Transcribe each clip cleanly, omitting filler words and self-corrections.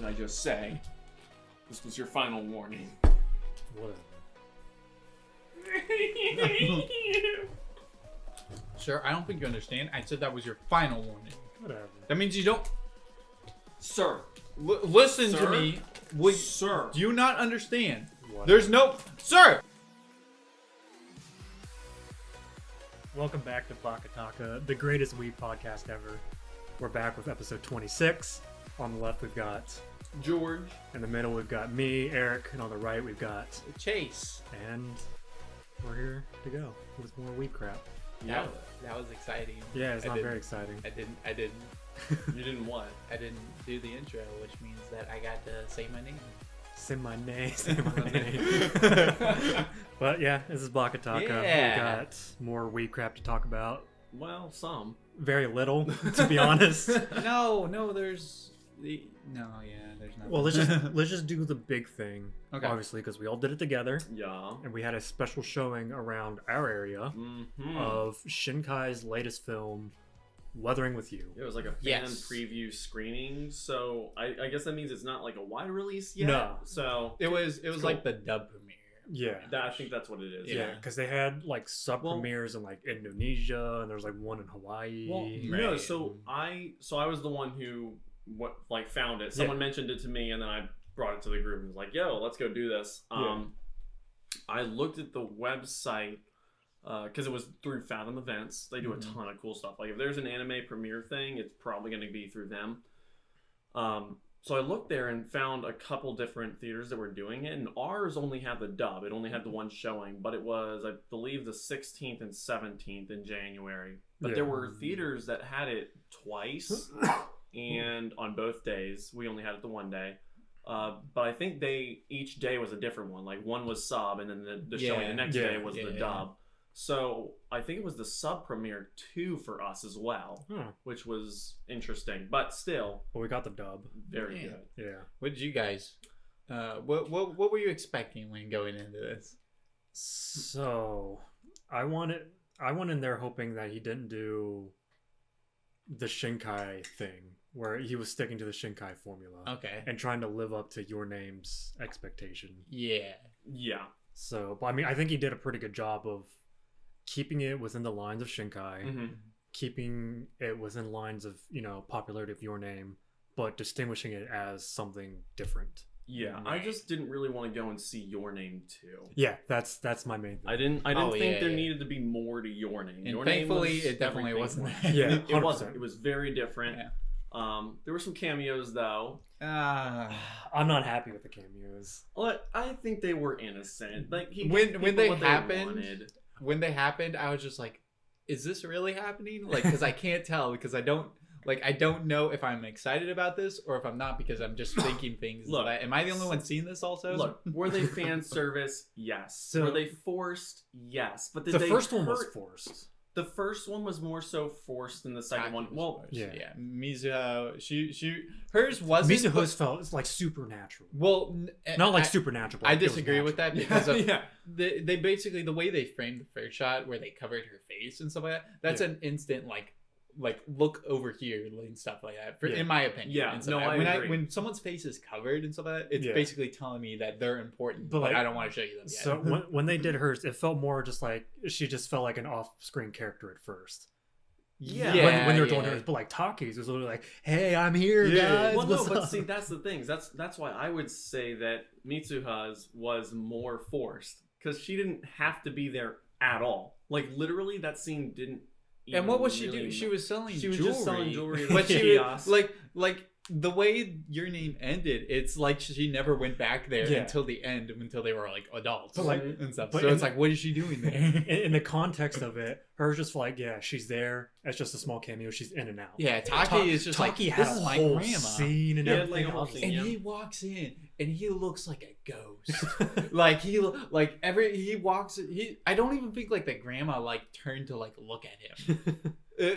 I just say? This was your final warning. Whatever. Sir, I don't think you understand. I said that was your final warning. Whatever. That means you don't Sir. listen Sir? to me. Sir. Do you not understand? Whatever. There's no... Sir! Welcome back to BakaTaka, the greatest weed podcast ever. We're back with episode 26. On the left, we've got George. in the middle, we've got me, Eric, and on the right, we've got Chase. and we're here to go with more weed crap. Yeah. That was exciting. Yeah, it's I not didn't- very exciting. I didn't You didn't what? I didn't do the intro, which means that I got to say my name. Say my name. But yeah, this is BakaTaka. Yeah. We got more weed crap to talk about. Well, some. Very little, to be honest. No, there's nothing. Well, let's just do the big thing. Okay. Obviously, because we all did it together, Yeah. and we had a special showing around our area Mm-hmm. of Shinkai's latest film, Weathering with You. It was like a fan Yes. preview screening, so I guess that means it's not like a wide release yet. No. So It was cool. like the dub premiere. Yeah. I think that's what it is. Yeah, because they had like sub premieres in like Indonesia, and there was like one in Hawaii. Well, Right. no. So I was the one who found it. Someone mentioned it to me, and then I brought it to the group and was like, "Yo, let's go do this." I looked at the website because it was through Fathom Events. They do a ton of cool stuff. Like if there's an anime premiere thing, it's probably going to be through them. So I looked there and found a couple different theaters that were doing it, and ours only had the dub. It only had the one showing, but it was, I believe, the 16th and 17th in January. But there were theaters that had it twice, and on both days. We only had it the one day. But I think each day was a different one. Like one was sub, and then the showing the next day was the dub. So I think it was the sub premiere too for us as well, which was interesting. But still, But we got the dub. very good. Yeah. What did you guys? What were you expecting when going into this? So I went in there hoping that he didn't do the Shinkai thing, where he was sticking to the Shinkai formula. Okay. And trying to live up to Your Name's expectation. Yeah. So, but I mean, I think he did a pretty good job of keeping it within the lines of Shinkai, keeping it within lines of, popularity of Your Name, but distinguishing it as something different. Yeah, I just didn't really want to go and see Your Name too. Yeah, that's my main thing. I didn't think there needed to be more to Your Name. And Your thankfully, Name was it definitely everything. wasn't that. Yeah, It 100%. wasn't. It was very different. Yeah. There were some cameos though. I'm not happy with the cameos. Well, I think they were innocent. Like When they what happened, wanted. when they happened, I was just like, "Is this really happening?" Like, because I can't tell because I don't know if I'm excited about this or if I'm not because I'm just thinking things. Look, am I the only one seeing this also? Look, were they fan service? Yes. So- were they forced? Yes. But did The they first one was hurt- forced. The first one was more so forced than the second one. Well, Yeah. Mizuho, hers wasn't. Mizuho's felt like supernatural. Well, Not like supernatural. But I it was disagree with that natural. because of yeah. they basically the way they framed the first shot where they covered her face and stuff like that. That's an instant like look over here and stuff like that. In my opinion, Yeah, and stuff no, like that. I agree. When someone's face is covered and stuff like that, it's basically telling me that they're important, But, but like, I don't want to show you them yet. So when they did hers, it felt more just like she just felt like an off-screen character at first. Yeah. When they were doing hers, but like Taki's was literally like, "Hey, I'm here, guys." Well, no, what's but up?" see, that's the thing. That's why I would say that Mitsuha's was more forced because she didn't have to be there at all. Like literally, that scene didn't. And what was she really doing? She was selling She was jewelry. just selling jewelry at But the she kiosk. was like the way Your Name ended, it's like she never went back there Yeah. until the end, until they were like adults But, like, and stuff. but So in- it's like, what is she doing there? in the context of it, hers just like, yeah, she's there. It's just a small cameo. She's in and out. Yeah, Taki is just Taki like, had this is a my whole grandma. scene and He had, everything. like, a whole else. scene. And Yeah. he walks in and he looks like a ghost. Like he walks. I don't even think like the grandma like turned to like look at him.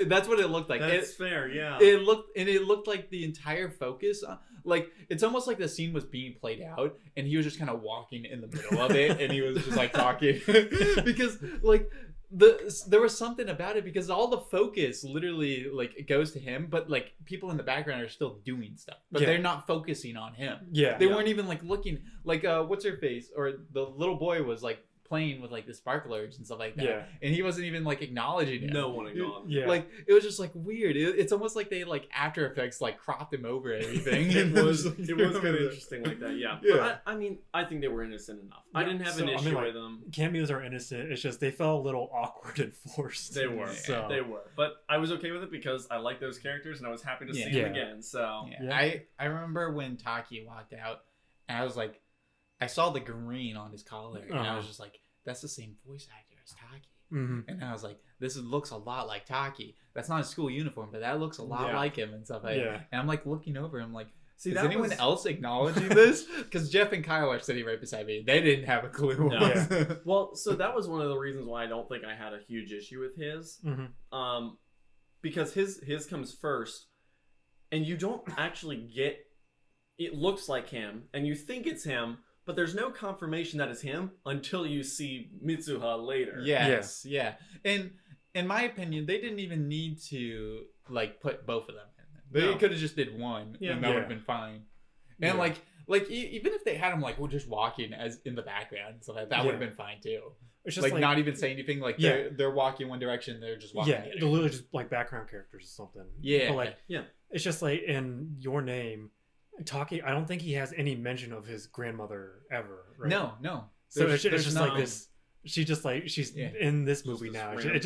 That's what it looked like. That's fair. Yeah. It looked like the entire focus. Like it's almost like the scene was being played out, and he was just kind of walking in the middle of it, and he was just like talking because there was something about it because all the focus literally like it goes to him, but like people in the background are still doing stuff, but they're not focusing on him. They weren't even like looking like what's her face or the little boy was like playing with like the sparklers and stuff like that, and he wasn't even like acknowledging it. No one acknowledged. Like it was just like weird. It's almost like they like After Effects like cropped him over everything. It was kind of interesting like that. But I mean, I think they were innocent enough. I didn't have an issue with them. Cameos are innocent. It's just they felt a little awkward and forced. They were. They were. But I was okay with it because I like those characters and I was happy to see them again. So I remember when Taki walked out and I was like, I saw the green on his collar and I was just like, that's the same voice actor as Taki. And I was like, this looks a lot like Taki. That's not a school uniform, but that looks a lot like him and stuff like that. And I'm like looking over him like, is anyone else acknowledging this? Because Jeff and Kyle are sitting right beside me. They didn't have a clue. No. Well, so that was one of the reasons why I don't think I had a huge issue with his. Because his comes first and you don't actually get, it looks like him and you think it's him, but there's no confirmation that it's him until you see Mitsuha later. Yeah. And in my opinion, they didn't even need to like put both of them in. They could have just did one, and that would have been fine. And like even if they had him like just walking as in the background, so that would have been fine too. It's just like not even saying anything. Like they're walking one direction, they're just walking. They're literally just like background characters or something. But like it's just like in Your Name. Taki, I don't think he has any mention of his grandmother ever. Right? No. So it's just like this. She just like she's in this movie now. It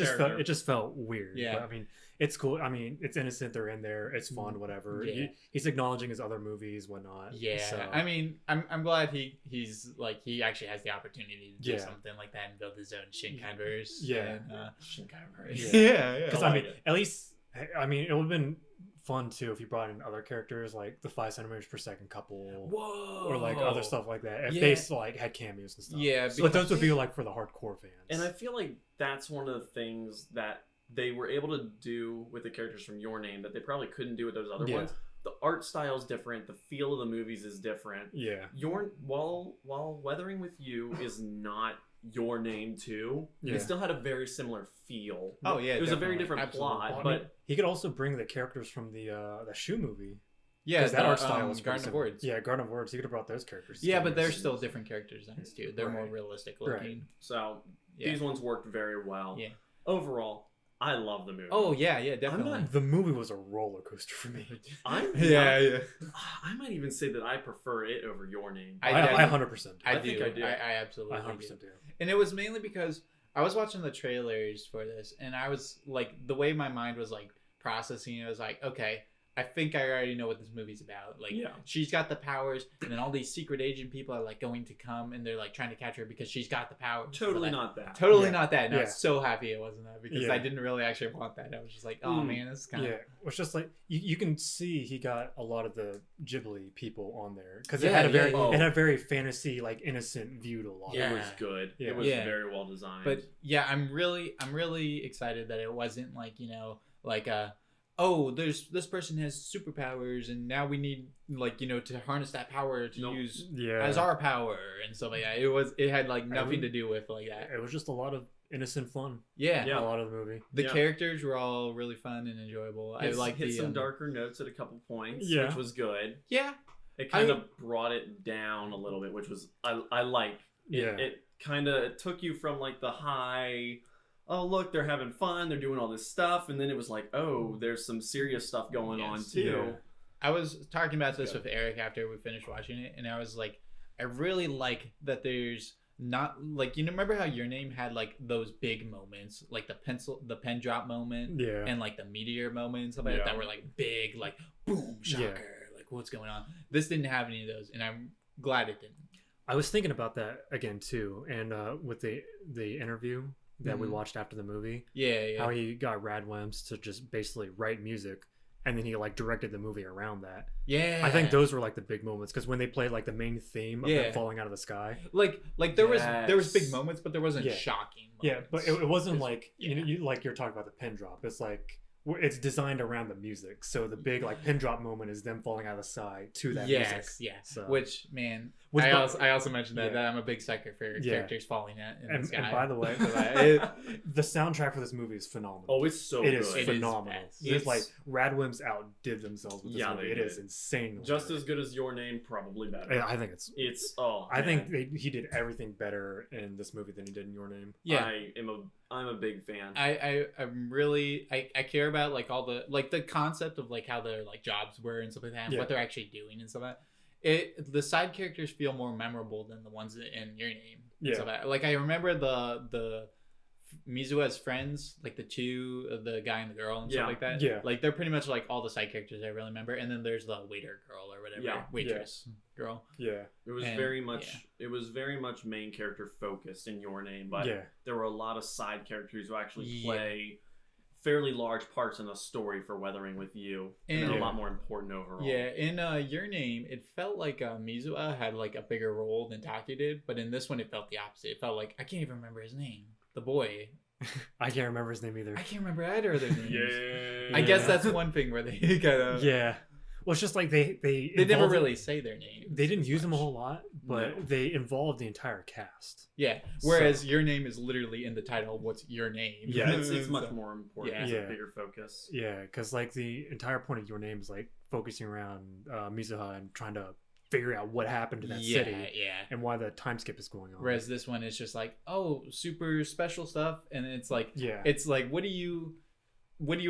just felt weird. Yeah, but, I mean, it's cool. I mean, it's innocent. They're in there. It's fun. Whatever. He's acknowledging his other movies, whatnot. Yeah. So. I mean, I'm glad he's like he actually has the opportunity to do something like that and build his own Shinkaiverse. Shinkaiverse. Yeah. Because I mean, at least it would have been fun too if you brought in other characters like the 5 centimeters per second couple, or like other stuff like that. If they like had cameos and stuff, but those would be like for the hardcore fans. And I feel like that's one of the things that they were able to do with the characters from Your Name that they probably couldn't do with those other ones. The art style is different. The feel of the movies is different. While Weathering with You is not Your Name too. It still had a very similar feel. Oh yeah, it was a very different plot. But he could also bring the characters from the Shoe movie. Yeah, that art style was Garden of Words. Yeah, Garden of Words. He could have brought those characters. Yeah, but they're still different character designs too. They're more realistic looking. Right. So these ones worked very well. Yeah. Overall, I love the movie. Oh yeah, definitely. The movie was a roller coaster for me. I might even say that I prefer it over Your Name. I 100%. I think I do. I absolutely 100% do. And it was mainly because I was watching the trailers for this, and I was like, the way my mind was like processing it was like, okay, I think I already know what this movie's about. Like, she's got the powers, and then all these secret agent people are like going to come, and they're like trying to catch her because she's got the power. Totally not that. Totally not that. And I was so happy it wasn't that because I didn't really actually want that. I was just like, oh man, this is kind of it's just like you can see he got a lot of the Ghibli people on there because it had a very fantasy like innocent view to a lot. It was good. It was very well designed. But yeah, I'm really excited that it wasn't like like oh, this person has superpowers, and now we need to harness that power to use as our power and stuff like that. It had like nothing to do with like that. It was just a lot of innocent fun. Yeah, a lot of the movie. The characters were all really fun and enjoyable. I like hit some darker notes at a couple points, which was good. Yeah, it kind of brought it down a little bit, which was I like. It kind of took you from like the high. Oh, look, they're having fun. They're doing all this stuff. And then it was like, oh, there's some serious stuff going on, too. Yeah. I was talking about this with Eric after we finished watching it. And I was like, I really like that there's not, like, remember how Your Name had, like, those big moments? Like the pen drop moment. Yeah. And, like, the meteor moment and stuff like that were, like, big, like, boom, shocker. Like, what's going on? This didn't have any of those. And I'm glad it didn't. I was thinking about that again, too. And with the interview that we watched after the movie, how he got Radwimps to just basically write music, and then he like directed the movie around that. I think those were like the big moments because when they played like the main theme of them falling out of the sky, like there was big moments, but there wasn't shocking moments. But it wasn't like you like you're talking about the pin drop. It's like it's designed around the music, so the big like pin drop moment is them falling out of the sky to that music. So. Which man, I also mentioned that I'm a big sucker for characters falling in the sky. And by the way, the soundtrack for this movie is phenomenal. Oh, it's so good. It is phenomenal. It's like Radwimps outdid themselves with this movie. It is insane. Just as good as Your Name, probably better. I think I think he did everything better in this movie than he did in Your Name. Yeah, I'm a big fan. I'm really I care about like all the like the concept of like how their like jobs were and stuff like that, and what they're actually doing and stuff like that. The side characters feel more memorable than the ones in Your Name. Yeah. So that, like I remember the Mizua's friends, like the guy and the girl and stuff like that. Yeah. Like they're pretty much like all the side characters I really remember. And then there's the waiter girl or whatever. Waitress girl. Yeah. It was very much main character focused in Your Name, but there were a lot of side characters who actually play fairly large parts in a story for Weathering with You, and they're a lot more important overall. Yeah, in Your Name, it felt like Mizua had like a bigger role than Taki did, but in this one, it felt the opposite. It felt like I can't even remember his name. The boy. I can't remember his name either. I can't remember either of their names. I guess that's one thing where they kind of Well, it's just like they never really say their name. They didn't use them a whole lot, but they involved the entire cast. Yeah. Whereas Your Name is literally in the title. What's your name? Yeah, it's much more important. It's a bigger focus. Yeah, because like the entire point of Your Name is like focusing around Mizuha and trying to figure out what happened to that city and why the time skip is going on. Whereas this one is just like, oh, super special stuff, and it's like it's like what do you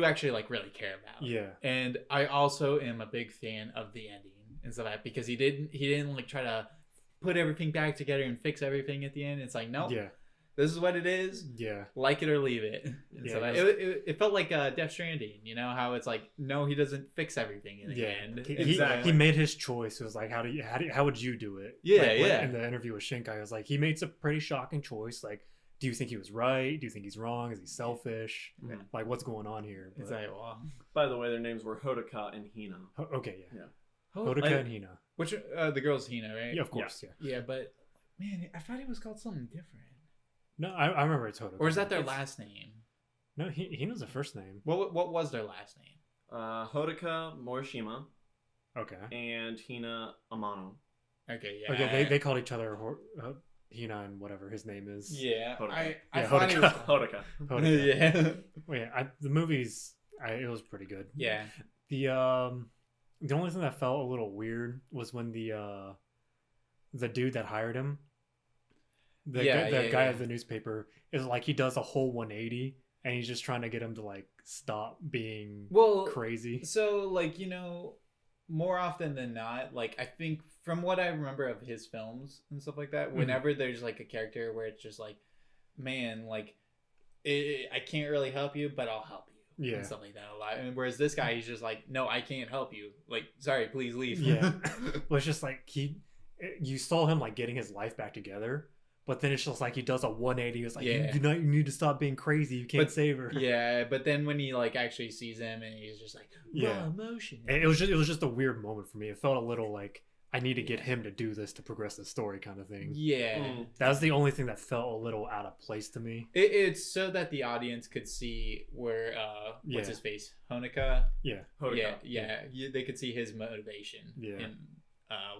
actually like really care about? Yeah. And I also am a big fan of the ending and stuff like that, because he didn't like try to put everything back together and fix everything at the end. It's like, nope. Yeah. This is what it is. Yeah. Like it or leave it. And so it felt like Death Stranding, you know, how it's like, no, he doesn't fix everything in the end. He made his choice. It was like, how would you do it? Yeah, like, in the interview with Shinkai, I was like, he made some pretty shocking choice. Like, do you think he was right? Do you think he's wrong? Is he selfish? Yeah. Like, what's going on here? But, by the way, their names were Hodaka and Hina. Okay, yeah. Hodaka and Hina. Which the girl's Hina, right? Yeah, of course. Yeah, but man, I thought he was called something different. No, I remember it's Hodaka. Or is that their last name? No, Hina's the first name. What was their last name? Hodaka Morishima. Okay. And Hina Amano. Okay, yeah. Okay, they called each other Hina and whatever his name is. Yeah. Hodaka. I thought he was Hodaka. Yeah. Well, yeah, the movies, it was pretty good. Yeah. The only thing that felt a little weird was when the dude that hired him, the guy at the newspaper, is like he does a whole 180 and he's just trying to get him to like stop being crazy. So like, you know, more often than not, like I think from what I remember of his films and stuff like that, whenever there's like a character where it's just like, man, like I can't really help you, but I'll help you. Yeah. And stuff like that a lot. And whereas this guy, he's just like, no, I can't help you. Like, sorry, please leave. Yeah. Well, it's just like you saw him like getting his life back together. But then it's just like he does a 180. It's like, you need to stop being crazy. You can't save her. Yeah, but then when he like actually sees him and he's just like, raw emotion. And it was just a weird moment for me. It felt a little like I need to get him to do this to progress the story kind of thing. Yeah. That was the only thing that felt a little out of place to me. It's so that the audience could see where what's his face? Honoka? Yeah. Honoka. Yeah. They could see his motivation. Yeah. And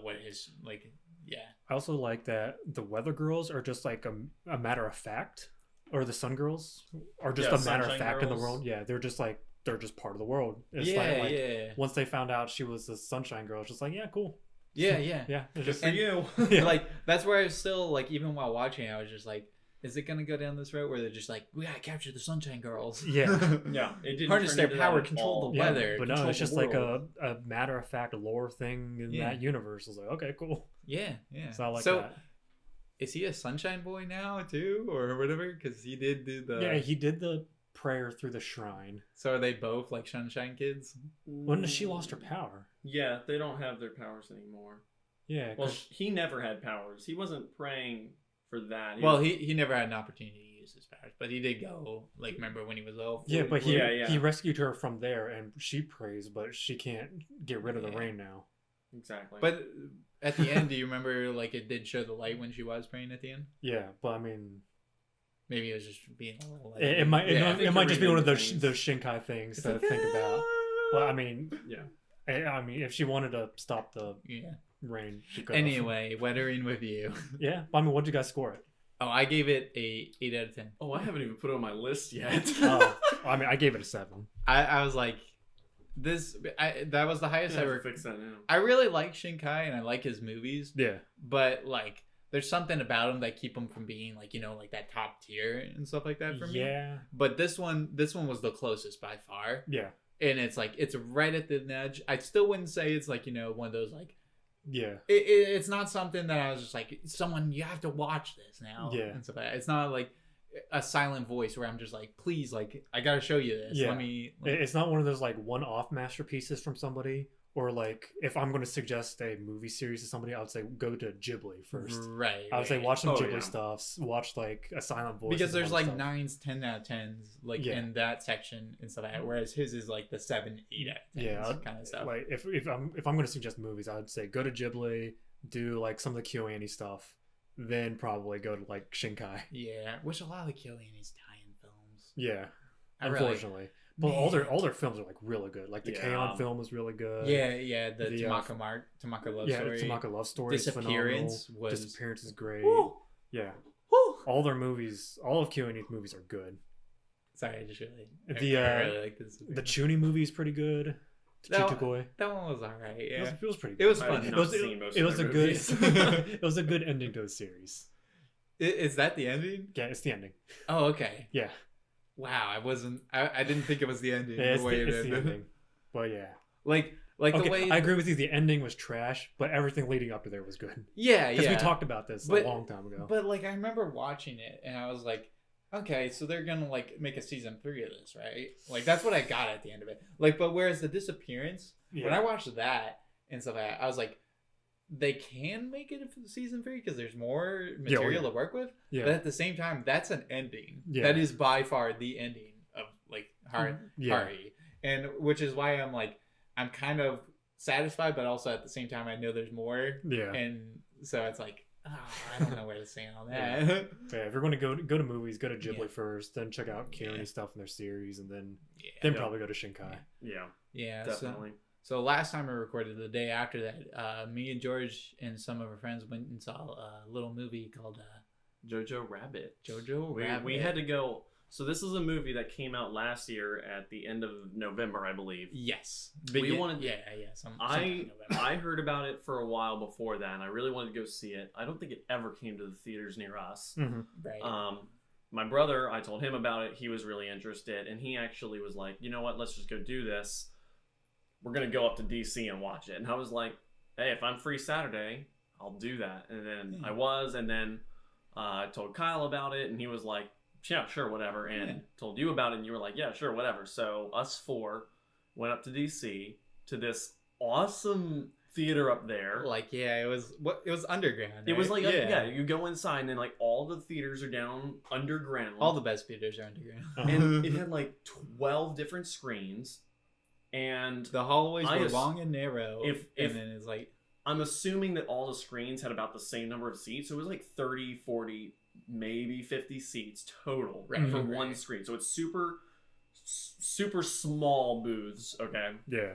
what his like. Yeah. I also like that the weather girls are just like a matter of fact, or the sun girls are just a matter of fact in the world. Yeah, they're just part of the world. It's once they found out she was the sunshine girl, it's just like, yeah, cool. Yeah. Yeah. Just for you. Like that's where I was still like, even while watching, I was just like, is it gonna go down this road where they're just like, we gotta capture the sunshine girls? Yeah. Yeah. It didn't harness their power, control the weather. But no, it's just like a matter of fact lore thing in that universe. It's like, okay, cool. Yeah. So I like that. Is he a sunshine boy now too, or whatever? Because he did do the. Yeah, he did the prayer through the shrine. So are they both like sunshine kids? When she lost her power? Yeah, they don't have their powers anymore. Yeah. Well, he never had powers. He wasn't praying for that. He never had an opportunity to use his powers, but he did go. Like, remember when he was little? Yeah, but he rescued her from there, and she prays, but she can't get rid of the rain now. Exactly. But at the end, do you remember like it did show the light when she was praying at the end? Yeah, but I mean, maybe it was just being a little. Like, it might just be one of those Shinkai things to think about. But I mean, I mean, if she wanted to stop the Rain should go off. Anyway, Weathering with You. Yeah, I mean, what'd you guys score it? Oh, I gave it a 8 out of 10. Oh, I haven't even put it on my list yet. I mean, I gave it a 7. I was like, that was the highest ever. Fix that now. I really like Shinkai and I like his movies. Yeah. But like, there's something about him that keep him from being like, like that top tier and stuff like that for me. Yeah. But this one was the closest by far. Yeah. And it's like, it's right at the edge. I still wouldn't say it's like, one of those like, yeah. It's not something that I was just like, someone, you have to watch this now. Yeah. And stuff like that. It's not like a silent voice where I'm just like, please, like, I gotta show you this. Yeah. Let me. It's not one of those like one-off masterpieces from somebody. Or like, if I'm going to suggest a movie series to somebody, I would say go to Ghibli first. Right. I would say watch some Ghibli yeah. stuffs. Watch like a silent voice. Because there's like stuff. 9s, 10 out of 10s, like in that section and stuff like that. Whereas his is like the 7, 8 out of 10s kind of stuff. Like if I'm going to suggest movies, I would say go to Ghibli, do like some of the KyoAni stuff, then probably go to like Shinkai. Yeah, which a lot of the KyoAni's tie-in films. Yeah, I unfortunately. Really, but all their films are like really good. Like the K-On! Film was really good. Yeah. The Tamaka Love Story. Tamaka Love Story. Disappearance is great. Woo! Yeah. Woo! All their movies, all of KyoAni's movies are good. Sorry, I just really I really like this. The Chuni movie is pretty good. That one was alright. Yeah, it was pretty. It was fun. It was a good. It was a good ending to the series. Is that the ending? Yeah, it's the ending. Oh, okay. Yeah. Wow, I didn't think it was the ending. Yeah, it's the ending. But yeah. Like okay, the way I agree with you. The ending was trash, but everything leading up to there was good. Yeah, because we talked about this a long time ago. But like, I remember watching it, and I was like, okay, so they're gonna like make a season 3 of this, right? Like that's what I got at the end of it. Like, but whereas the Disappearance, when I watched that and stuff, I was like, they can make it for season 3 because there's more material to work with. Yeah. But at the same time, that's an ending. Yeah. That is by far the ending of like Hari, and which is why I'm like, I'm kind of satisfied, but also at the same time, I know there's more. Yeah. And so it's like, I don't know where to stand on that. If you're going to go to movies, go to Ghibli first, then check out KyoAni stuff in their series, and then probably go to Shinkai. Yeah, definitely. So last time we recorded, the day after that, me and George and some of our friends went and saw a little movie called Jojo Rabbit. Rabbit. We had to go. So this is a movie that came out last year at the end of November, I believe. Yes. We wanted. I heard about it for a while before that, and I really wanted to go see it. I don't think it ever came to the theaters near us. Mm-hmm. Right. My brother, I told him about it. He was really interested, and he actually was like, "You know what? Let's just go do this. We're gonna go up to DC and watch it." And I was like, "Hey, if I'm free Saturday, I'll do that." And then I was, and then I told Kyle about it, and he was like, "Yeah, sure, whatever." And told you about it, and you were like, "Yeah, sure, whatever." So us 4 went up to DC to this awesome theater up there. Like, it was underground. Right? It was like, you go inside, and then like all the theaters are down underground. All the best theaters are underground. And it had like 12 different screens. And the hallways were long and narrow. And then it's like, I'm assuming that all the screens had about the same number of seats. So it was like 30, 40, maybe 50 seats total for one screen. So it's super small booths. Okay. Yeah.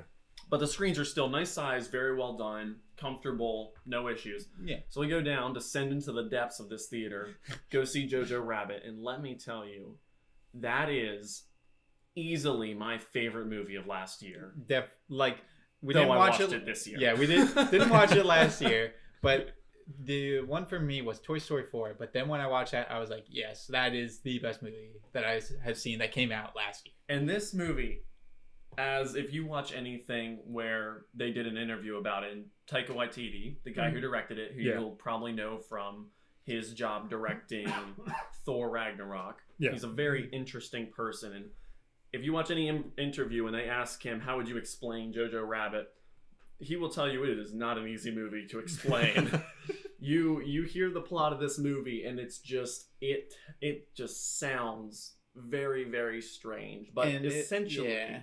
But the screens are still nice size, very well done, comfortable, no issues. Yeah. So we go down, descend into the depths of this theater, go see Jojo Rabbit, and let me tell you, that is easily my favorite movie of last year. We didn't watch it this year. Yeah, we didn't watch it last year, but the one for me was Toy Story 4. But then when I watched that, I was like, yes, that is the best movie that I have seen that came out last year. And this movie, as if you watch anything where they did an interview about it, and Taika Waititi, the guy who directed it, who you'll probably know from his job directing Thor Ragnarok, he's a very interesting person. And if you watch any interview and they ask him, how would you explain Jojo Rabbit? He will tell you it is not an easy movie to explain. You hear the plot of this movie and it's just, it just sounds very, very strange. But essentially,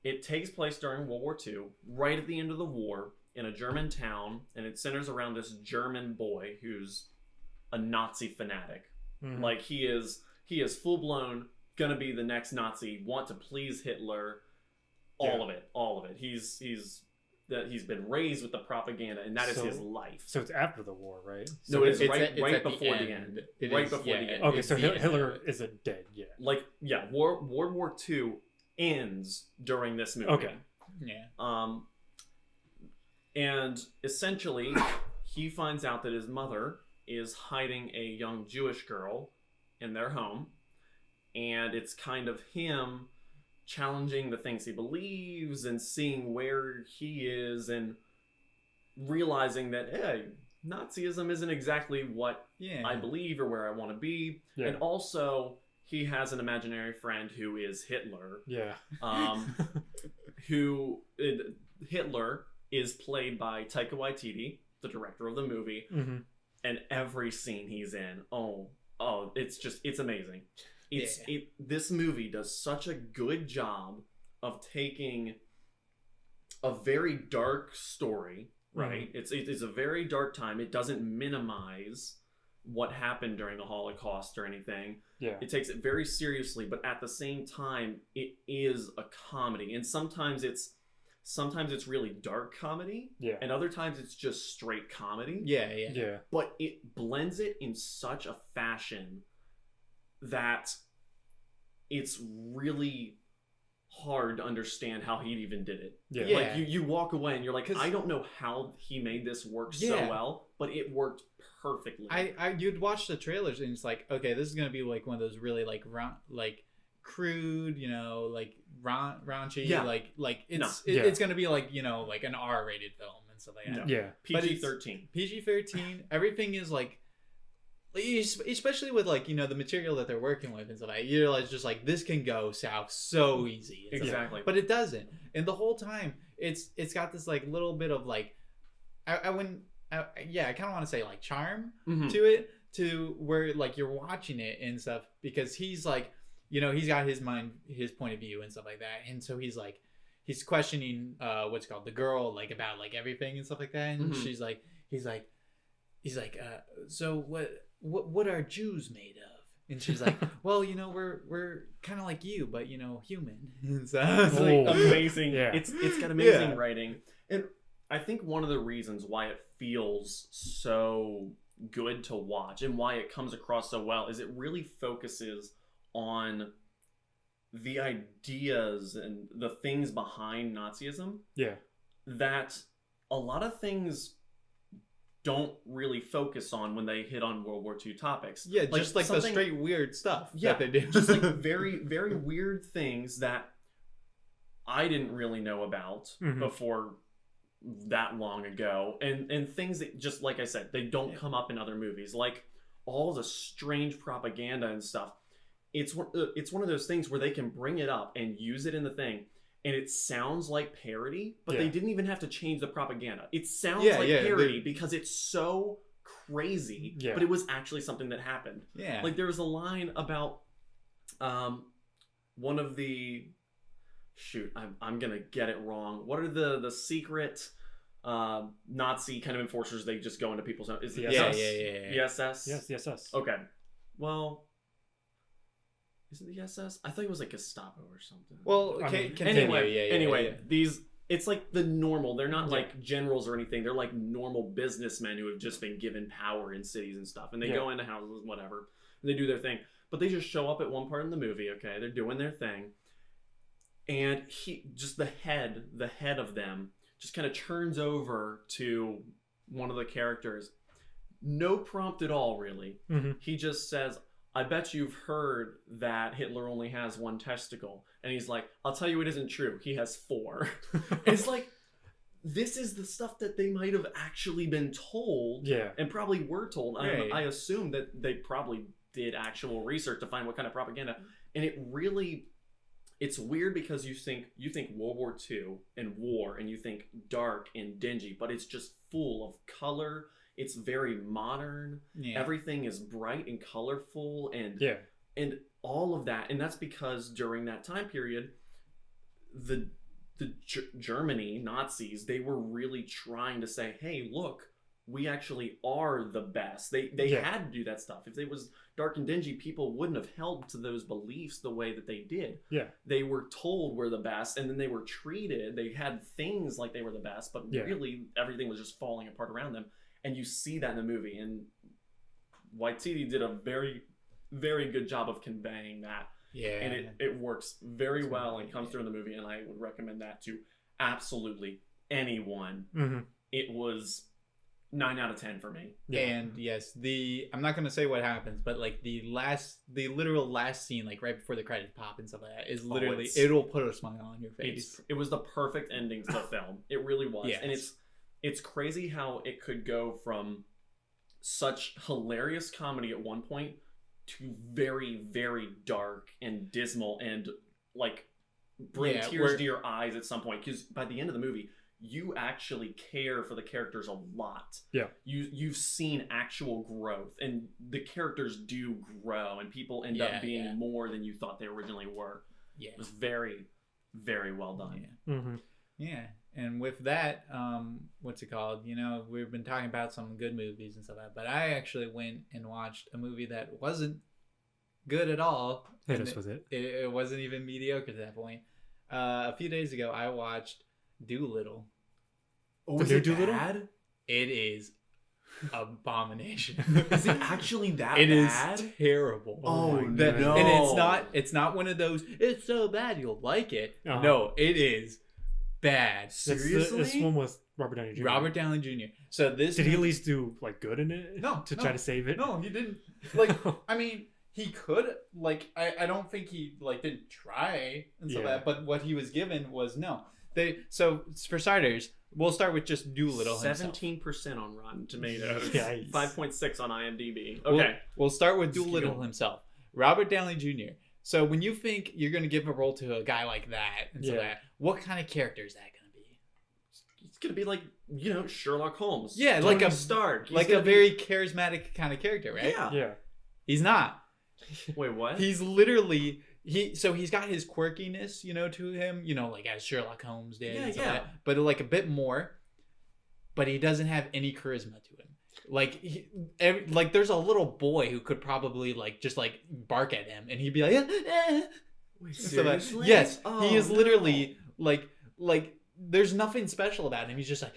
it takes place during World War II, right at the end of the war, in a German town, and it centers around this German boy who's a Nazi fanatic. Mm-hmm. Like he is full-blown gonna be the next Nazi, want to please Hitler, all of it. He's that he's been raised with the propaganda, and that is his life. So it's after the war, right? No, it's right at before the end. Right before the end. Okay, so Hitler isn't dead yet. Like, yeah, World War II ends during this movie. Okay. Yeah. And essentially, he finds out that his mother is hiding a young Jewish girl in their home, and it's kind of him challenging the things he believes and seeing where he is and realizing that, hey, Nazism isn't exactly what I believe or where I want to be. Yeah. And also, he has an imaginary friend who is Hitler. Yeah. Hitler is played by Taika Waititi, the director of the movie. Mm-hmm. And every scene he's in, it's amazing. This movie does such a good job of taking a very dark story, right? Mm-hmm. It's a very dark time. It doesn't minimize what happened during the Holocaust or anything. Yeah. It takes it very seriously, but at the same time, it is a comedy. And sometimes it's really dark comedy. Yeah. And other times it's just straight comedy. Yeah. But it blends it in such a fashion that it's really hard to understand how he even did it. Yeah. Like you walk away and you're like, I don't know how he made this work so well, but it worked perfectly. You'd watch the trailers and it's like, okay, this is gonna be like one of those really like crude, like raunchy, it's gonna be like, like an R-rated film and stuff like that. Yeah, PG-13. PG-13. Everything is like, especially with like the material that they're working with and stuff like that. You're like, just like, this can go south so easy. Exactly. But it doesn't. And the whole time, it's got this like little bit of like, I kind of want to say like charm to it, to where like you're watching it and stuff, because he's like, he's got his point of view and stuff like that. And so he's like, he's questioning what's called the girl, like about like everything and stuff like that. And he's like, so what are Jews made of? And she's like, well, we're kind of like you, but human. And so it's like amazing. Yeah. It's got amazing writing. And I think one of the reasons why it feels so good to watch and why it comes across so well is it really focuses on the ideas and the things behind Nazism. Yeah. That a lot of things don't really focus on when they hit on World War II topics. Yeah, like, just like the straight weird stuff that they do. Just like very, very weird things that I didn't really know about before that long ago. And things that, just like I said, they don't come up in other movies. Like all the strange propaganda and stuff. It's one of those things where they can bring it up and use it in the thing, and it sounds like parody, but they didn't even have to change the propaganda. It sounds like parody because it's so crazy, but it was actually something that happened. Yeah. Like there was a line about one of the... Shoot, I'm going to get it wrong. What are the secret Nazi kind of enforcers? They just go into people's... Is it the SS? Yes, the SS. Okay. Well... Is it the SS? I thought it was like Gestapo or something. Well, anyway, these, it's like the normal. They're not like generals or anything. They're like normal businessmen who have just been given power in cities and stuff. And they go into houses, whatever, and they do their thing. But they just show up at one part in the movie, okay? They're doing their thing. And he, just the head of them, just kind of turns over to one of the characters. No prompt at all, really. Mm-hmm. He just says, I bet you've heard that Hitler only has one testicle. And he's like, I'll tell you it isn't true. He has 4. It's like, this is the stuff that they might have actually been told. Yeah. And probably were told. Right. I assume that they probably did actual research to find what kind of propaganda. And it really, it's weird because you think World War II and war, and you think dark and dingy, but it's just full of color. It's very modern. Yeah. Everything is bright and colorful and all of that. And that's because during that time period, the Germany Nazis, they were really trying to say, hey, look, we actually are the best. They had to do that stuff. If it was dark and dingy, people wouldn't have held to those beliefs the way that they did. Yeah. They were told we're the best, and then they were treated. They had things like they were the best, but really everything was just falling apart around them. And you see that in the movie. And Waititi did a very, very good job of conveying that. Yeah. And it works very well and comes through in the movie. And I would recommend that to absolutely anyone. Mm-hmm. It was 9 out of 10 for me. Yeah. And yes, I'm not gonna say what happens, but like the literal last scene, like right before the credits pop and stuff like that, is literally it'll put a smile on your face. It was the perfect ending to the film. It really was. Yes. And it's crazy how it could go from such hilarious comedy at one point to very, very dark and dismal and like bring tears to your eyes at some point. Because by the end of the movie, you actually care for the characters a lot. Yeah. You've seen actual growth, and the characters do grow, and people end up being more than you thought they originally were. Yeah. It was very, very well done. Yeah. Mm-hmm. Yeah. And with that, what's it called? You know, we've been talking about some good movies and stuff like that, but I actually went and watched a movie that wasn't good at all. Hit us with it. It wasn't even mediocre at that point. A few days ago, I watched Doolittle. Oh, is it Doolittle? Bad? It is abomination. Is it actually that it bad? It is terrible. Oh, no. And it's not one of those, it's so bad you'll like it. Uh-huh. No, it is bad. Seriously? This one was Robert Downey Jr. Robert Downey Jr. So this did he at least do like good in it? No. Try to save it? No, he didn't. Like, I mean, he could, like, I don't think he like didn't try and stuff like that, but what he was given was no. So for starters, we'll start with just Doolittle 17% on Rotten Tomatoes. 5.6 on IMDb. Okay. We'll start with Doolittle himself. Robert Downey Jr. So when you think you're going to give a role to a guy like that, and so what kind of character is that going to be? It's going to be like, you know, Sherlock Holmes. Yeah, Tony like a Stark. Like a very charismatic kind of character, right? Yeah. He's not. Wait, what? He's literally... So he's got his quirkiness, you know, to him, you know, like as Sherlock Holmes did, and stuff like that, but like a bit more. But he doesn't have any charisma to him. Like, like there's a little boy who could probably like just like bark at him, and he'd be like, Wait, seriously? Yes, he is literally like there's nothing special about him. He's just like,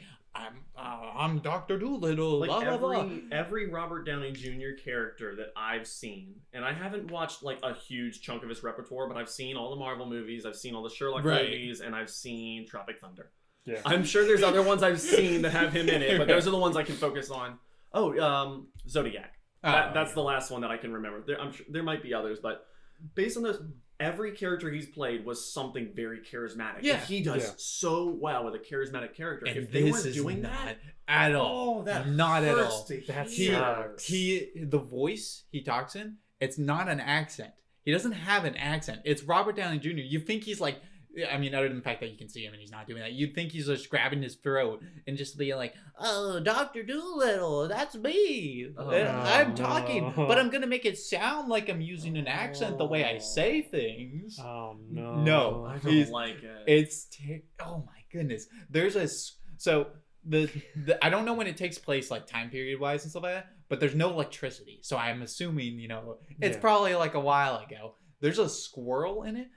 I'm Dr. Doolittle. Like blah, blah, blah. every Robert Downey Jr. character that I've seen, and I haven't watched like a huge chunk of his repertoire, but I've seen all the Marvel movies, I've seen all the Sherlock movies, and I've seen Tropic Thunder. Yeah. I'm sure there's other ones I've seen that have him in it, but those are the ones I can focus on. Oh, Zodiac. That's the last one that I can remember. I'm sure there might be others, but based on those, every character he's played was something very charismatic. Yeah, and he does so well with a charismatic character. And if they weren't doing that at all, not at all. The voice he talks in, it's not an accent. He doesn't have an accent. It's Robert Downey Jr. You think he's like, I mean, other than the fact that you can see him and he's not doing that, you'd think he's just grabbing his throat and just being like, "Oh, Dr. Doolittle, that's me. I'm talking, but I'm gonna make it sound like I'm using an accent the way I say things." Oh no, no, I don't like it. It's oh my goodness. There's the I don't know when it takes place, like time period wise and stuff like that, but there's no electricity, so I'm assuming it's probably like a while ago. There's a squirrel in it.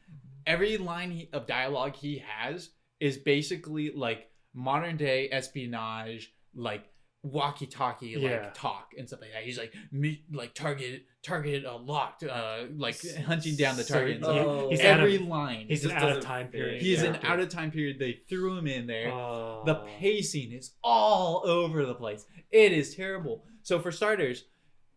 Every line of dialogue he has is basically like modern day espionage, like walkie-talkie, like talk and stuff like that. He's like, target locked, like hunting down the target. And stuff. He's every line. He's an out of time period. He's an out of time period. They threw him in there. The pacing is all over the place. It is terrible. So for starters,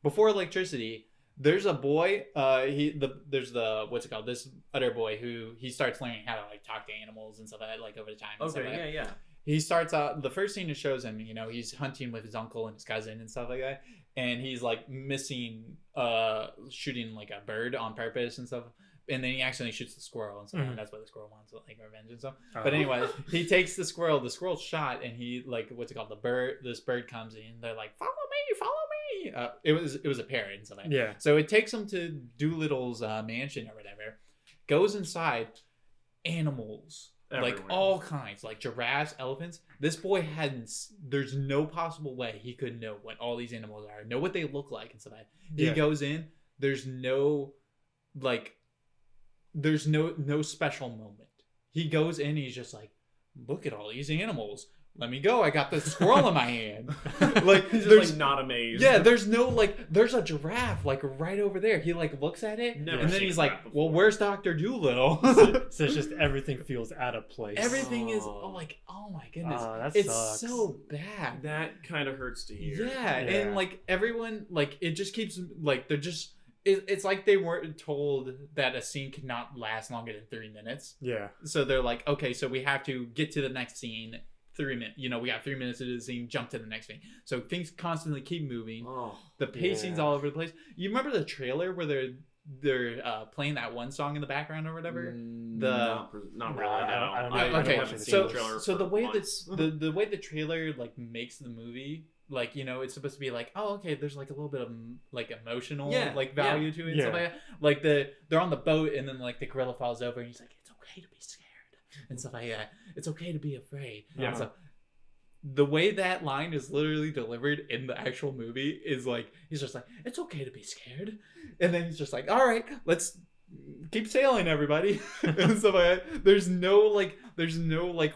before electricity, there's a boy, there's what's it called? This other boy who he starts learning how to like talk to animals and stuff like that, like over the time. And stuff like that. He starts out, the first thing it shows him, he's hunting with his uncle and his cousin and stuff like that. And he's like missing, shooting like a bird on purpose and stuff. And then he accidentally shoots the squirrel and stuff. And that's why the squirrel wants like revenge and stuff. But anyway, he takes the squirrel's shot, and he like, what's it called? This bird comes in, they're like, follow me. It was a parrot and stuff like that. Yeah. So it takes him to Doolittle's mansion or whatever, goes inside, animals like Everywhere. all kinds, like giraffes, elephants. This boy there's no possible way he could know what all these animals are, know what they look like and stuff like that. He goes in, there's no special moment. He goes in, he's just like, look at all these animals. Let me go. I got the squirrel in my hand. Like, he's there's just, like, not amazed. Yeah, there's no there's a giraffe like right over there. He like looks at it, Never and then seen he's that like, before. well, where's Dr. Doolittle? So it's just everything feels out of place. Everything is like, oh my goodness, that it's sucks. so bad. That kind of hurts to hear. Yeah, and like everyone, like it just keeps like they're just. It's like they weren't told that a scene could not last longer than 3 minutes. Yeah. So they're like, okay, so we have to get to the next scene. 3 minutes. You know, we got 3 minutes to do the scene. Jump to the next thing. So things constantly keep moving. Oh, The pacing's all over the place. You remember the trailer where they're playing that one song in the background or whatever? not really. No, No. I don't know. Okay, haven't seen so the trailer so the for way months. the way the trailer like makes the movie, like, you know, it's supposed to be like, oh, okay, there's like a little bit of like emotional like value to it and stuff like that. Like they're on the boat and then like the gorilla falls over and he's like, it's okay to be scared and stuff like that. It's okay to be afraid. Yeah. So the way that line is literally delivered in the actual movie is like, he's just like, it's okay to be scared. And then he's just like, all right, let's keep sailing, everybody. And stuff like that. There's no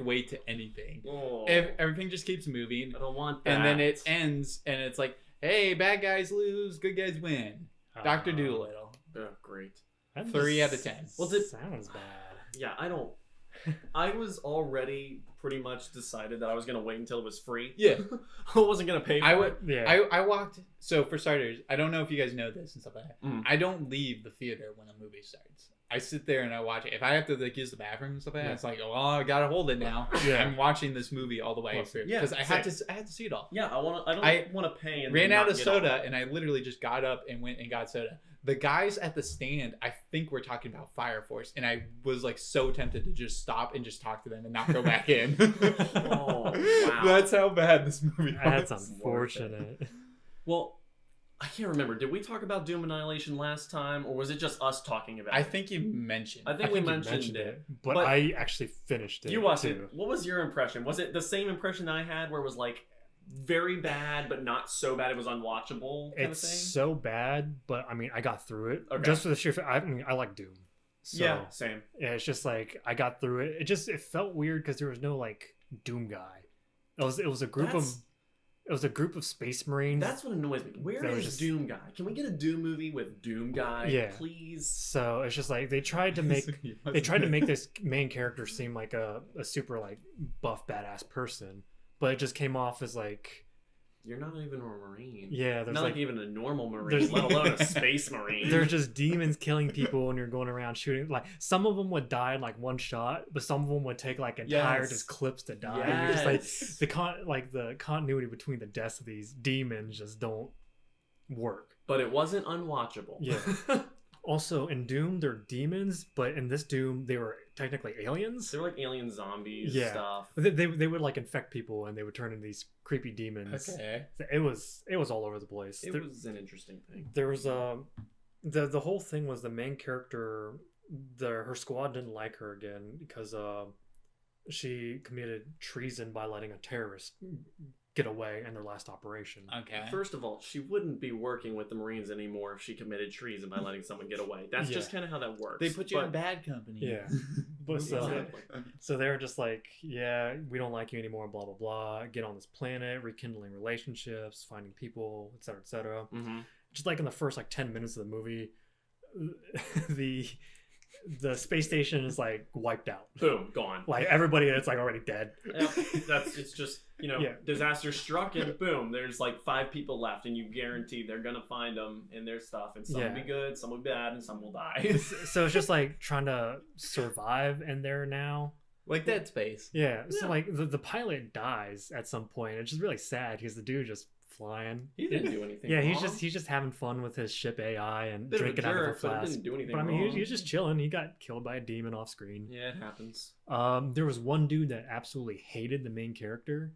weight to anything. Oh, Everything just keeps moving. I don't want that. And then it ends and it's like, hey, bad guys lose, good guys win. Dr. Doolittle. Oh, great. 3 out of 10. Well, it sounds bad. Yeah, I was already pretty much decided that I was gonna wait until it was free. Yeah. I wasn't gonna pay for it. Yeah. I walked. So for starters, I don't know if you guys know this and stuff like that. I don't leave the theater when a movie starts. I sit there and I watch it. If I have to like use the bathroom and stuff like that, it's like, oh, I gotta hold it now. Yeah. I'm watching this movie all the way through. Yeah, because I had to see it all. Yeah, I don't want to pay. And Ran then out not of get soda all. and I literally just got up and went and got soda. The guys at the stand, I think we're talking about Fire Force, and I was like so tempted to just stop and just talk to them and not go back in. Oh, wow. That's how bad this movie was. That's unfortunate. Well, I can't remember. Did we talk about Doom Annihilation last time, or was it just us talking about it? I think you mentioned. I think we mentioned you it. but I actually finished it. You watched too. it. What was your impression? Was it the same impression I had, where it was like very bad, but not so bad it was unwatchable kind It's of thing? so bad, but I mean, I got through it. Okay. Just for the sheer I mean, I like Doom. So, yeah, same. Yeah, it's just like I got through it. It felt weird because there was no like Doom guy. It was a group of space marines. That's what annoys me. Where That was is just- Doom Guy? Can we get a Doom movie with Doom Guy, Yeah. please? So it's just like they tried to make this main character seem like a super like buff badass person, but it just came off as like, You're not even a Marine. yeah, there's Not like like even a normal Marine, there's- let alone a Space Marine. there's just demons killing people and you're going around shooting. Like some of them would die in like one shot, but some of them would take like entire Yes. just clips to die. And you're just like Yes. the continuity between the deaths of these demons just don't work. But it wasn't unwatchable. Yeah. Also in Doom they're demons, but in this Doom they were technically aliens. They were like alien zombies Yeah. stuff. They would like infect people and they would turn into these creepy demons. Okay. It was all over the place. It was an interesting thing. There was the whole thing was the main character, her squad didn't like her again because she committed treason by letting a terrorist get away in their last operation. Okay. First of all, she wouldn't be working with the Marines anymore if she committed treason by letting someone get away. That's just kind of how that works. They put you But- in bad company. Yeah. But Exactly. so they're just like, yeah, we don't like you anymore, blah blah blah. Get on this planet, rekindling relationships, finding people, etc. etc. Mhm. Just like in the first like 10 minutes of the movie, the space station is like wiped out. Boom, gone. Like everybody in it's like already dead. Yeah, it's just, Yeah. disaster struck and boom, there's like 5 people left and you guarantee they're gonna find them in their stuff, and some will be good, some will be bad, and some will die. So it's just like trying to survive in there now. Like Dead Space. Yeah. So like the pilot dies at some point. It's just really sad because the dude just flying. He didn't do anything. Yeah, wrong. he's just having fun with his ship AI and Bit of a drinking out of a jerk, but flask. didn't do anything But I mean, wrong. he was just chilling. He got killed by a demon off screen. Yeah, it happens. There was one dude that absolutely hated the main character,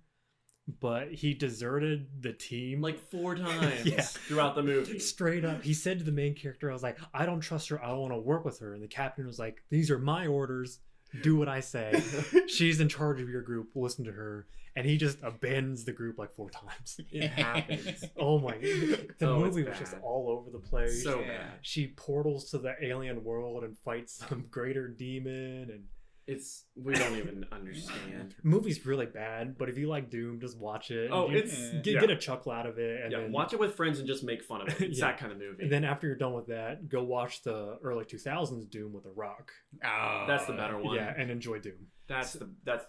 but he deserted the team Like 4 times Yeah. throughout the movie. straight up. He said to the main character, "I was like, I don't trust her. I don't want to work with her." And the captain was like, "These are my orders." Do what I say. She's in charge of your group. Listen to her. And he just abandons the group like 4 times. It happens. Oh my! The movie was just all over the place. So bad. She portals to the alien world and fights some greater demon, and we don't even understand. Movie's really bad, but if you like Doom, just watch it. Oh, get a chuckle out of it, and then watch it with friends and just make fun of it. It's that kind of movie. And then after you're done with that, go watch the early 2000s Doom with The Rock. Oh, that's the better one. Yeah, and enjoy Doom. That's the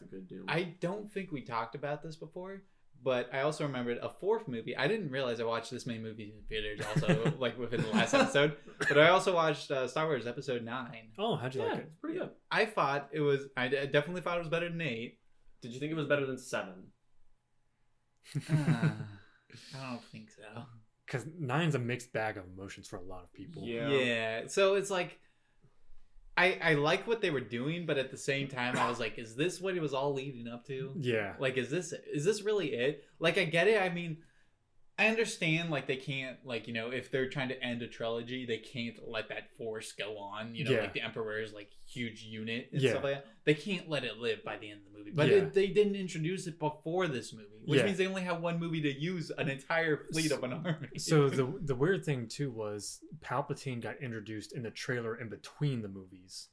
good Doom. I don't think we talked about this before, but I also remembered a 4th movie. I didn't realize I watched this many movies in theaters also, like within the last episode. But I also watched Star Wars Episode 9. Oh, how'd you like it? It's pretty good. I definitely thought it was better than 8. Did you think it was better than 7? I don't think so. Because 9's a mixed bag of emotions for a lot of people. Yeah. So it's like, I like what they were doing, but at the same time, I was like, is this what it was all leading up to? Yeah. Like, is this really it? Like, I get it. I mean, I understand, like, they can't, like, you know, if they're trying to end a trilogy, they can't let that force go on. You know, like the Emperor's, like, huge unit and stuff like that. They can't let it live by the end of the movie. But they didn't introduce it before this movie, which means they only have one movie to use an entire fleet of an army. So the weird thing, too, was Palpatine got introduced in the trailer in between the movies.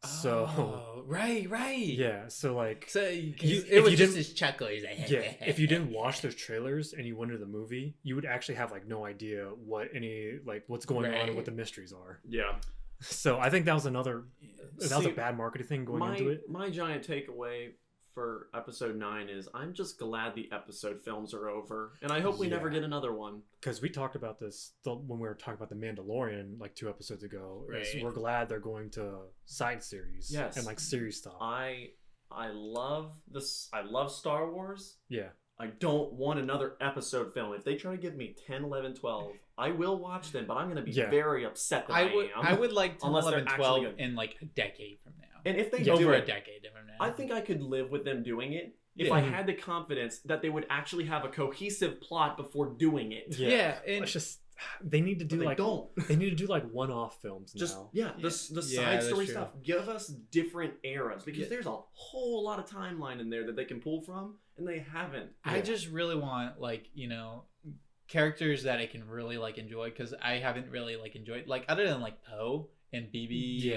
So right. Yeah, so like it was just his chuckle. He's like, if you didn't watch those trailers and you went to the movie, you would actually have like no idea what's going on and what the mysteries are. Yeah. So I think that was a bad marketing thing going into it. My giant takeaway for episode 9 is I'm just glad the episode films are over, and I hope we never get another one. Because we talked about this when we were talking about the Mandalorian like 2 episodes ago. Right. We're glad they're going to side series and like series stuff. I love this. I love Star Wars. Yeah. I don't want another episode film. If they try to give me 10, 11, 12, I will watch them, but I'm going to be very upset that I would like 10, 11, 12 in like a decade from now. And if they do over a decade from now, I think I could live with them doing it if I had the confidence that they would actually have a cohesive plot before doing it. Yeah, and it's just they need to do they need to do like one-off films now. The side story stuff. Give us different eras because there's a whole lot of timeline in there that they can pull from, and they haven't. I just really want characters that I can really like enjoy, because I haven't really like enjoyed like other than like Poe and BB,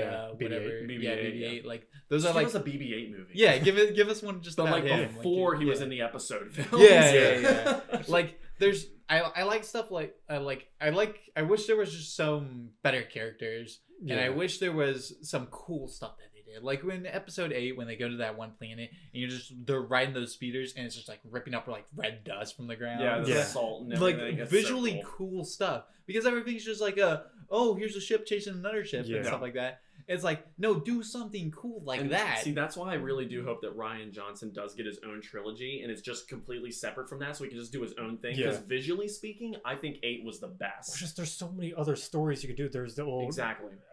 whatever, BB-8. Like those are like a BB-8 movie. Yeah, give us one just about him. Before he was in the episode film. Yeah. Like there's I like stuff like I wish there was just some better characters, and I wish there was some cool stuff that they did. Like when episode 8, when they go to that one planet and they're riding those speeders and it's just like ripping up like red dust from the ground. Yeah, the salt and everything. Like visually cool stuff, because everything's just like here's a ship chasing another ship and stuff like that. It's like, no, do something cool like that. See, that's why I really do hope that Rian Johnson does get his own trilogy, and it's just completely separate from that, so he can just do his own thing. Because visually speaking, I think 8 was the best. It's just there's so many other stories you could do. There's the old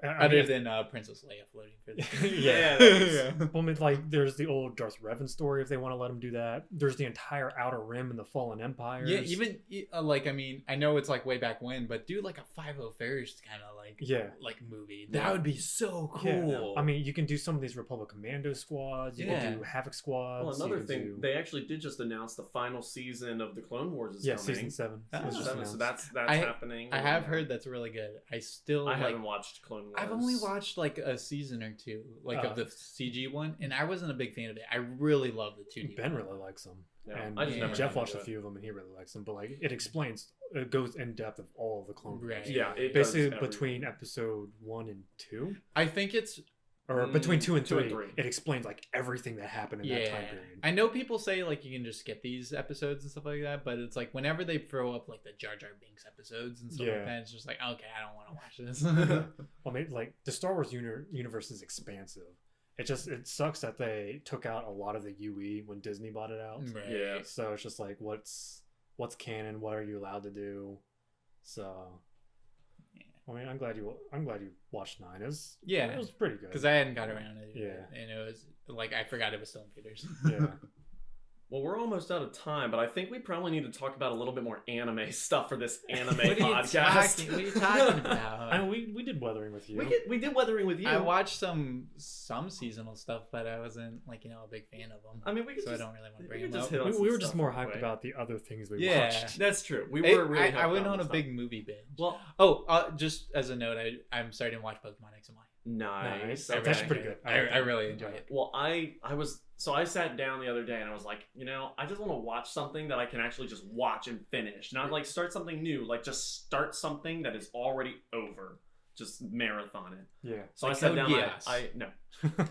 other than Princess Leia floating for the I mean, like there's the old Darth Revan story if they want to let him do that. There's the entire Outer Rim and the Fallen Empire. Yeah, even like I mean, I know it's like way back when, but do like a 501st kind of like movie. That would be so cool. Yeah. I mean, you can do some of these Republic Commando squads. You can do Havoc squads. Well, another thing, they actually did just announce the final season of the Clone Wars is coming. Season 7. So that's happening. I have heard that's really good. I haven't watched Clone Wars. I've only watched like a season or two, of the CG one, and I wasn't a big fan of it. I really love the 2D. Ben really likes them. Yeah, and Jeff watched a few of them, and he really likes them. But like, it goes in depth of all of the Clone Wars. Right. Yeah, basically between episode 1 and 2. I think it's between 2 and 3. It explains like everything that happened in that time period. I know people say like you can just skip these episodes and stuff like that, but it's like whenever they throw up like the Jar Jar Binks episodes and stuff like that, it's just like, okay, I don't want to watch this. Well, maybe like the Star Wars universe is expansive. It sucks that they took out a lot of the UE when Disney bought it out. Right. Yeah. So it's just like what's canon, what are you allowed to do? So I mean, I'm glad you watched 9. It was pretty good because I hadn't got around to it. Yeah, and it was like I forgot it was still in theaters. Yeah. Well, we're almost out of time, but I think we probably need to talk about a little bit more anime stuff for this anime What are you podcast. what are you talking about? I mean, we did Weathering with You. We did Weathering with You. I watched some seasonal stuff, but I wasn't like a big fan of them. I mean, we could so just, I don't really want to we bring could them just up. hit on We were some just stuff more real hyped quick. about the other things we Yeah. watched. That's true. We were really. I hyped went on a this big stuff. movie binge. Well, just as a note, I'm starting to watch Pokemon X and Y. nice. That's Okay. pretty good. I really enjoy it. Well, I sat down the other day and I was like, I just want to watch something that I can actually just watch and finish, not like start something new, like just start something that is already over, just marathon it. Yeah. So Like I sat down. Code Geass. No,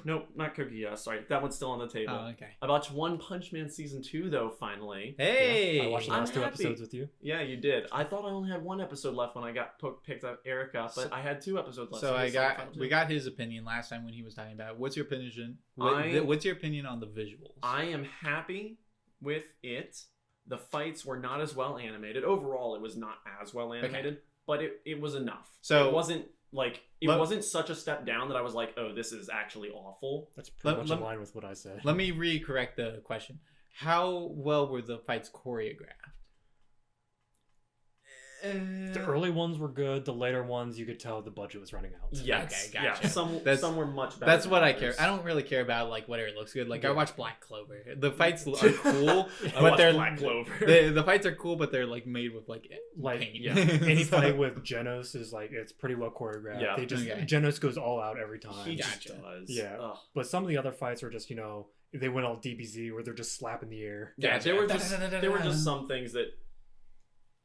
nope, not Cookie Geass. Sorry, that one's still on the table. Oh, okay. I watched One Punch Man season 2 though. Finally, Hey, I watched the I'm last two happy. episodes with you. yeah, you did. I thought I only had one episode left when I got picked up Erica, but I had 2 episodes left. So we we got his opinion last time when he was talking about it. What's your opinion? I- What's your opinion on the visuals? I am happy with it. The fights were not as well animated. Overall, it was not as well animated, but it was enough. So- it wasn't like it Let- wasn't such a step down that I was like, oh, this is actually awful. That's pretty much let- in line with what I said. Let me re-correct the question. How well were the fights choreographed? The early ones were good. The later ones, you could tell the budget was running out. Yes, Okay, yeah. gotcha. Some were much better. That's than what I others. care. I don't really care about like whether it looks good. Like I Yeah. watch Black Clover. The fights are cool, I but watched they're Black Clover. the fights are cool, but they're like made with like paint. yeah. Any So- fight with Genos is like it's pretty well choreographed. Yeah. They just Okay. Genos goes all out every time. He Gotcha. just does. Yeah. Ugh. But some of the other fights are just they went all DBZ where they're just slapping the air. Yeah, Gotcha. there were just some things that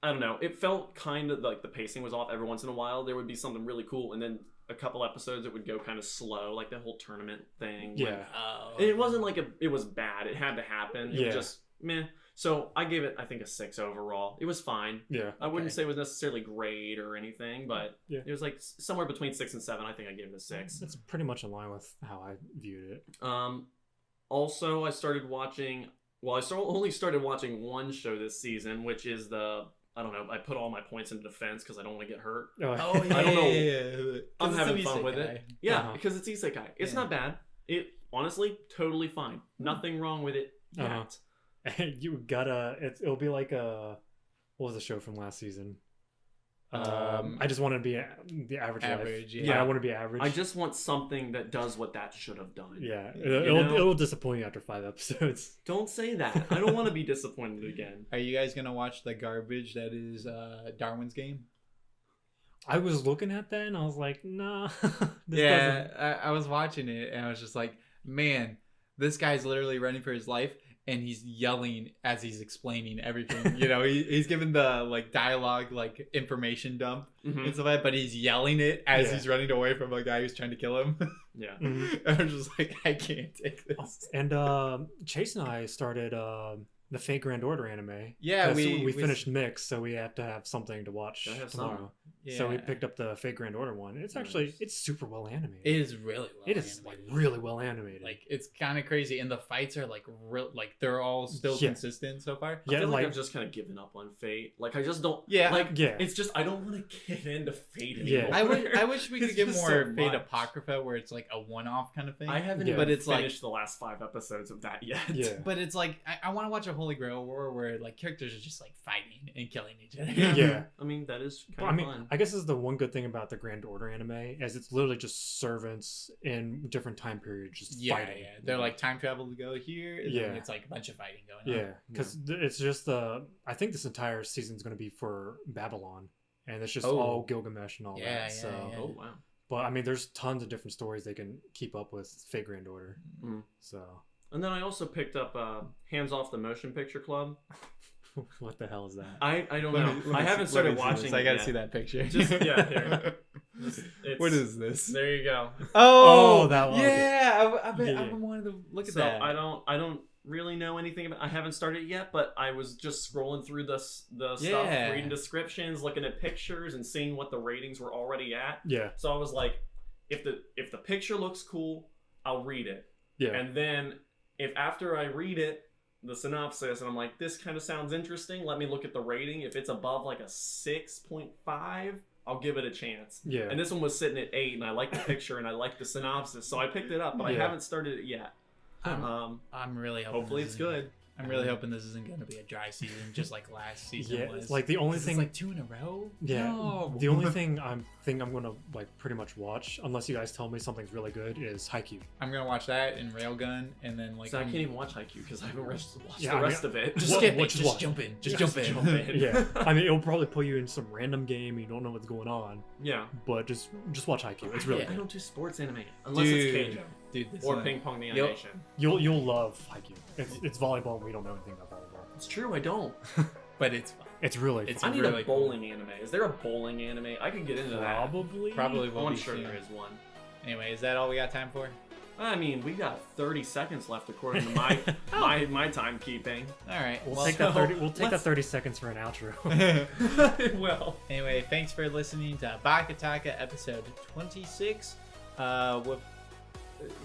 I don't know. It felt kind of like the pacing was off every once in a while. There would be something really cool, and then a couple episodes it would go kind of slow, like the whole tournament thing. Yeah. Oh, And it wasn't like it was bad. It had to happen. It Yeah. was just meh. So I gave it, I think, a 6 overall. It was fine. Yeah. I wouldn't Okay. say it was necessarily great or anything, but Yeah. it was like somewhere between 6 and 7. I think I gave it a 6. That's pretty much in line with how I viewed it. Also, I started watching. Well, only started watching one show this season, which is I don't know. I put all my points into defense because I don't want to get hurt. Oh yeah. I don't know. Yeah. I'm 'Cause having it's an fun with isekai. it. Yeah, Uh-huh. because it's isekai. It's Yeah. not bad. It honestly totally fine. Nothing wrong with it yet. Uh-huh. You gotta. It'll be like what was the show from last season? I just want to be the average. Average, Life. yeah. I want to be average. I just want something that does what that should have done. Yeah, You know? it'll disappoint you after 5 episodes. Don't say that. I don't want to be disappointed again. Are you guys gonna watch the garbage that is Darwin's Game? I was looking at that and I was like, nah. I was watching it and I was just like, man, this guy's literally running for his life and he's yelling as he's explaining everything. He's giving the like dialogue, like information dump Mhm. and stuff like that, but he's yelling it as Yeah. he's running away from a guy who's trying to kill him. Yeah. Mhm. I was just like, I can't take this. And Chase and I started the Fate Grand Order anime. Yeah, 'Cause we finished Mix, so we have to have something to watch Gotta have tomorrow. Yeah. So we picked up the Fate Grand Order one. It's actually it's super well animated. It is really well. It is like animated. really well animated. Like it's kind of crazy, and the fights are like real, like they're all still Yeah. consistent so far. I yeah, feel like like I've just kind of given up on Fate. Like I just don't. Yeah. Like yeah. it's just I don't want to get into Fate Yeah. anymore. I wish we could It's get just more so Fate much. Apocrypha where it's like a one-off kind of thing. I haven't Yeah. even But it's like- finished the last 5 episodes of that yet. Yeah. But it's like I want to watch a Holy Grail War where like characters are just like fighting and killing each other. Yeah. I mean that is But, kind I of mean, fun. I guess this is the one good thing about the Grand Order anime is it's literally just servants in different time periods just Yeah, fighting. yeah. They're like time travel to go here, and Yeah. then it's like a bunch of fighting going on. Yeah, because it's just I think this entire season's going to be for Babylon, and it's just Oh. all Gilgamesh and all Yeah, that. yeah, So, yeah. Oh wow. but I mean, there's tons of different stories they can keep up with Fate Grand Order. Mm. So, And then I also picked up Hands Off the Motion Picture Club. what the hell is that? I don't Let know. me- let me I haven't see- started let me see watching. this. it I gotta yet. see that picture. Just- yeah, here. It's- What is this? There you go. Oh, that one. Yeah, I've been Yeah. wanting to look at So that. I don't really know anything about. I haven't started yet, but I was just scrolling through the stuff, Yeah. reading descriptions, looking at pictures, and seeing what the ratings were already at. Yeah, So I was like, if the picture looks cool, I'll read it. yeah, And then if after I read it, the synopsis, and I'm like, this kind of sounds interesting. Let me look at the rating. If it's above like a 6.5, I'll give it a chance. yeah. And this one was sitting at 8, and I liked the picture and I liked the synopsis, so I picked it up, but I Yeah. haven't started it yet. I'm really hoping Hopefully this it's is- good. I'm really hoping this isn't going to be a dry season, just like last season Yeah, was. like the only It's thing, like 2 in a row. yeah, No. the only thing I'm gonna like pretty much watch, unless you guys tell me something's really good, is Haikyuu. I'm gonna watch that and Railgun, and then like So I can't even watch Haikyuu because I haven't watched Yeah, the I mean, rest of it. just What- skip what it. just Just watch? jump in. Just Just jump in. jump in. Yeah, I mean, it'll probably put you in some random game you don't know what's going on, Yeah. but just watch Haikyuu. It's really Yeah. I good. don't do sports anime unless Dude, it's Keijo dude, this or one- ping pong the animation. You'll love Haikyuu. It's volleyball, and we don't know anything about volleyball. It's true, I don't. But it's fun. It's really It's fun. I need really a bowling anime. Is there a bowling anime? I could get into that. Probably Oh, will I'm be sure soon. there is one. Anyway, is that all we got time for? I mean, we got 30 seconds left according to my my timekeeping. All right. We'll take that so 30. We'll take that 30 seconds for an outro. Well, Anyway, thanks for listening to BakaTaka episode 26.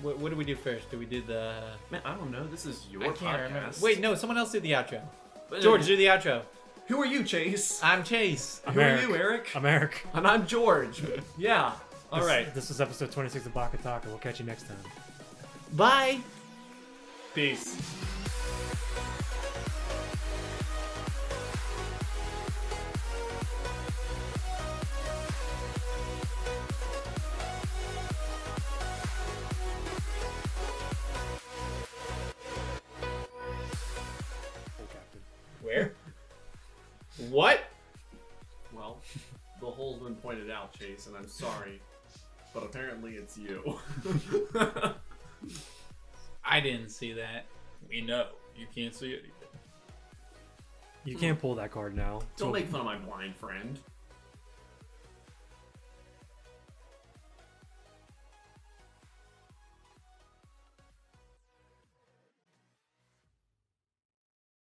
What do we do first? Do we do the? man, I don't know. This is your I can't remember. podcast. Wait, no. Someone else did the outro. But- George, do the outro. Who are you, Chase? I'm Chase. Who are you, Eric? I'm Eric. And I'm George. Yeah. All right. This is episode 26 of BakaTaka. We'll catch you next time. Bye. Peace. Where? What? Well, the hole's been pointed out, Chase, and I'm sorry, but apparently it's you. I didn't see that. We know you can't see anything. You can't pull that card now. Don't make fun of my blind friend.